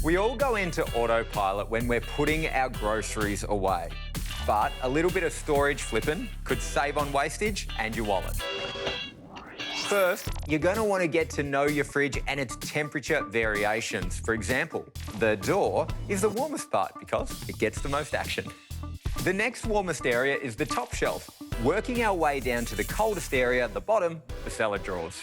We all go into autopilot when we're putting our groceries away. But a little bit of storage flipping could save on wastage and your wallet. First, you're going to want to get to know your fridge and its temperature variations. For example, the door is the warmest part because it gets the most action. The next warmest area is the top shelf, working our way down to the coldest area, the bottom, the cellar drawers.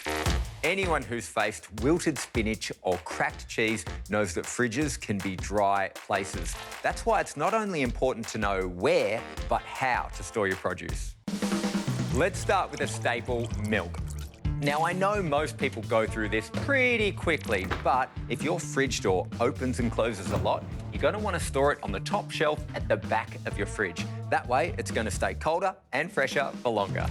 Anyone who's faced wilted spinach or cracked cheese knows that fridges can be dry places. That's why it's not only important to know where, but how to store your produce. Let's start with a staple, milk. Now, I know most people go through this pretty quickly, but if your fridge door opens and closes a lot, you're going to want to store it on the top shelf at the back of your fridge. That way, it's going to stay colder and fresher for longer.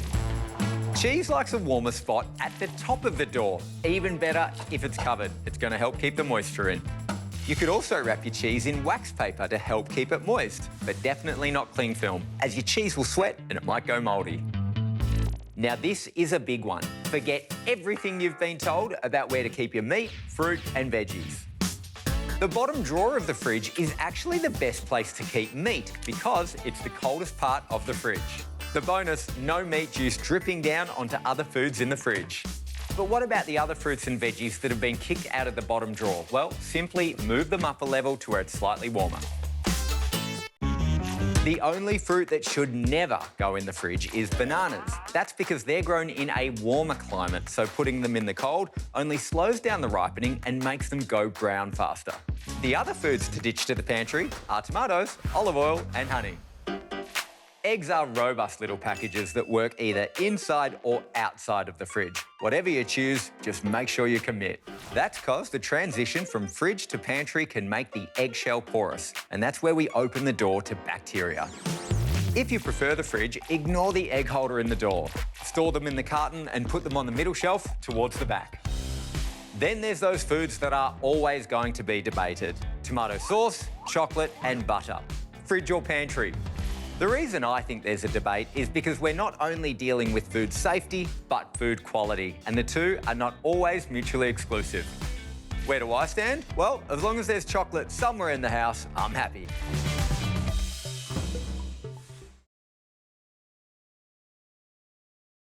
Cheese likes a warmer spot at the top of the door. Even better if it's covered. It's going to help keep the moisture in. You could also wrap your cheese in wax paper to help keep it moist, but definitely not cling film, as your cheese will sweat and it might go mouldy. Now, this is a big one. Forget everything you've been told about where to keep your meat, fruit and veggies. The bottom drawer of the fridge is actually the best place to keep meat because it's the coldest part of the fridge. The bonus, no meat juice dripping down onto other foods in the fridge. But what about the other fruits and veggies that have been kicked out of the bottom drawer? Well, simply move them up a level to where it's slightly warmer. The only fruit that should never go in the fridge is bananas. That's because they're grown in a warmer climate, so putting them in the cold only slows down the ripening and makes them go brown faster. The other foods to ditch to the pantry are tomatoes, olive oil and honey. Eggs are robust little packages that work either inside or outside of the fridge. Whatever you choose, just make sure you commit. That's because the transition from fridge to pantry can make the eggshell porous, and that's where we open the door to bacteria. If you prefer the fridge, ignore the egg holder in the door. Store them in the carton and put them on the middle shelf towards the back. Then there's those foods that are always going to be debated. Tomato sauce, chocolate and butter. Fridge or pantry? The reason I think there's a debate is because we're not only dealing with food safety, but food quality, and the two are not always mutually exclusive. Where do I stand? Well, as long as there's chocolate somewhere in the house, I'm happy.